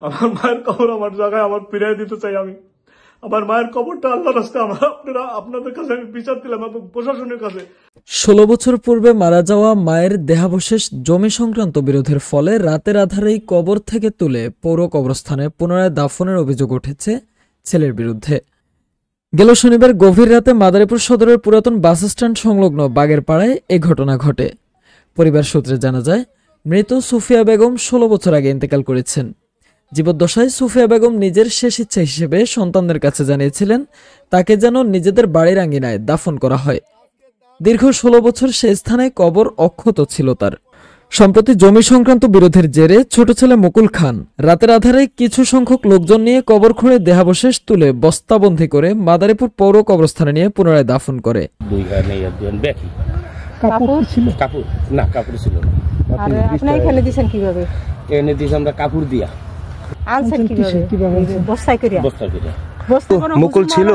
আমার মায়ের কবর আমার জায়গায় আমার ফিরিয়ে দিতে চাই। আমি আমার মায়ের কবরটা আল্লাহর রাস্তায় আপনাদের কাছে আমি বিচার দিলাম এবং প্রশাসনের কাছে। 16 বছর পূর্বে মারা যাওয়া মায়ের দেহাবশেষ জমি সংক্রান্ত বিরোধের ফলে রাতের আধারেই কবর থেকে তুলে পৌর কবরস্থানে পুনরায় দাফনের অভিযোগ উঠেছে ছেলের বিরুদ্ধে। গেল শনিবার গভীর রাতে মাদারীপুর সদরের পুরাতন বাসস্ট্যান্ড সংলগ্ন বাগের পাড়ায় এ ঘটনা ঘটে। পরিবার সূত্রে জানা যায়, মৃত সুফিয়া বেগম 16 বছর আগে ইন্তেকাল করেছেন। জীবদ্দশায় সুফিয়া বেগম নিজের শেষ ইচ্ছা হিসেবে সন্তানদের কাছে জানিয়েছিলেন তাকে যেন নিজেদের বাড়ির আঙ্গিনায় দাফন করা হয়। দীর্ঘ 16 বছর সে স্থানে কবর অক্ষত ছিল তার। সম্প্রতি জমি সংক্রান্ত বিরোধের জেরে ছোট ছেলে মুকুল খান রাতের আধারে কিছু সংখ্যক লোকজন নিয়ে কবর খুঁড়ে দেহাবশেষ তুলে বস্তাবন্দি করে মাদারীপুর পৌর কবরস্থানে নিয়ে পুনরায় দাফন করে। মুকুল ছিল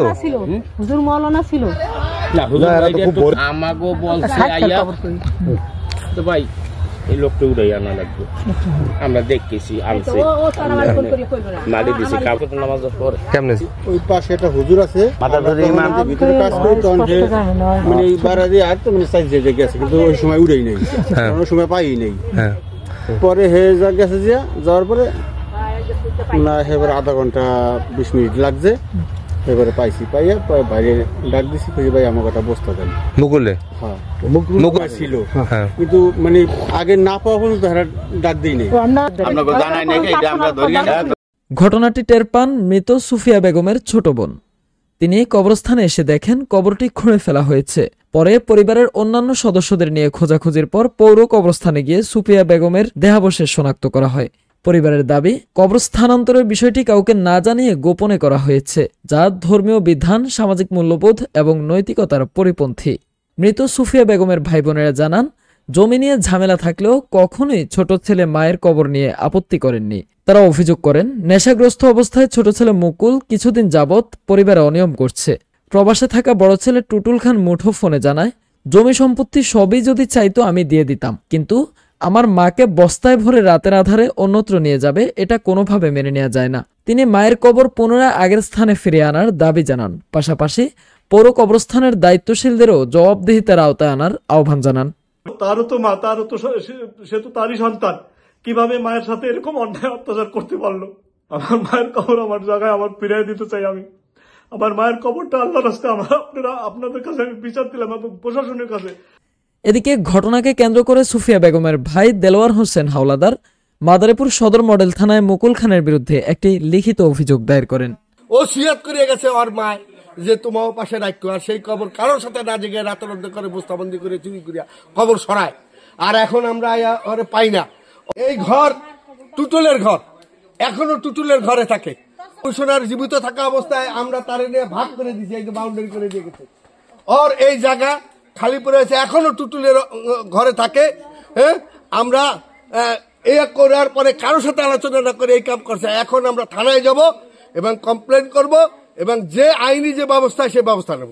হুজুর মাওলানা ছিল না, হুজুর আমাগো বলছে আইয়া তো ভাই এই লোকটা উড়াই আনা লাগবে। আমরা দেখতেছি আনছে মারি দিছি কাপড় নামাজ পড়ে কেমনে ওই পাশে একটা হুজুর আছে মাদারপুর ইমাম ভিতরে কাজ করে তো মানে এই বাড়ি আর তো মানে সাইজ যে গেছে কিন্তু ওই সময় উড়াই নাই, কোনো সময় পাই নাই। হ্যাঁ, পরে হে যা গেছে যে যাওয়ার পরে না এবার আধা ঘন্টা 20 মিনিট লাগছে। এবারে পাইছি, পাইয়া বাইরে ডাক দিছি, ভাই আমার একটা বস্তা দেন। মুকুলে হ্যাঁ মুকুল ছিল কিন্তু মানে আগে না পাওয়া পর্যন্ত ডাক দিই নেই। ঘটনাটি টের পান মৃত সুফিয়া বেগমের ছোট বোন। তিনি কবরস্থানে এসে দেখেন কবরটি খুঁড়ে ফেলা হয়েছে। পরে পরিবারের অন্যান্য সদস্যদের নিয়ে খোঁজাখুঁজির পর পৌর কবরস্থানে গিয়ে সুফিয়া বেগমের দেহাবশেষ শনাক্ত করা হয়। পরিবারের দাবি, কবর স্থানান্তরের বিষয়টি কাউকে না জানিয়ে গোপনে করা হয়েছে, যা ধর্মীয় বিধান, সামাজিক মূল্যবোধ এবং নৈতিকতার পরিপন্থী। মৃত সুফিয়া বেগমের ভাই বোনেরা জানান, জমি নিয়ে ঝামেলা থাকলেও কখনোই ছোট ছেলে মায়ের কবর নিয়ে আপত্তি করেননি। তারা অভিযোগ করেন, নেশাগ্রস্ত অবস্থায় ছোট ছেলে মুকুল কিছুদিন যাবৎ পরিবারে অনিয়ম করছে। প্রবাসে থাকা বড় ছেলে টুটুল খান মুঠো ফোনে জানায়, জমি সম্পত্তি সবই যদি চাইতো আমি দিয়ে দিতাম, কিন্তু আমার মাকে বস্তায় ভরে রাতের আধারে অন্যত্র নিয়ে যাবে, এটা কোনোভাবে মেনে নেওয়া যায় না। তিনি মায়ের কবর পুনরায় আগের স্থানে ফিরিয়ে আনার দাবি জানান। পাশাপাশি পৌর কবরস্থানের দায়িত্বশীলদেরও জবাবদিহিতার আওতায় আনার আহ্বান জানান। তারও তো মা, তারও তো সে তো তারই সন্তান, কিভাবে মায়ের সাথে এরকম অন্যায় অত্যাচার করতে পারলো? আমার মায়ের কবর আমার জায়গায় আমার ফিরিয়ে দিতে চাই। আমি আমার মায়ের কবরটা আল্লাহর রাস্তায় আপনাদের কাছে আমি বিচার দিলাম এবং প্রশাসনের কাছে। এদিকে ঘটনাকে কেন্দ্র করে সুফিয়া বেগমের ভাই দেলোয়ার হোসেন হাওলাদার মাদারীপুর সদর মডেল থানায় মুকুল খানের বিরুদ্ধে একটি লিখিত অভিযোগ দায়ের করেন। ও সিয়াত করে গেছে ওর মায় যে তোমার পাশে রাখো, আর সেই কবর কারোর সাথে না জেগে রাতের মধ্যে করে বস্তাবন্দি করে চুরি করিয়া কবর সরায়, আর এখন আমরা ওরে পাই না। এই ঘর টুটুলের ঘর, এখনো টুটুলের ঘরে থাকে। সোনার জীবিত থাকা অবস্থায় আমরা তারে নিয়ে ভাগ করে দিছি, এই যে বাউন্ডারি করে দিয়ে গেছে। ওর এই জায়গা খালি পড়ে আছে, এখনো টুটুলের ঘরে থাকে। হ্যাঁ, আমরা এই করার পরে কারোর সাথে আলোচনা না করে এই কাম করছে। এখন আমরা থানায় যাব এবং কমপ্লেন করব এবং যে আইনি যে ব্যবস্থা সে ব্যবস্থা নেব।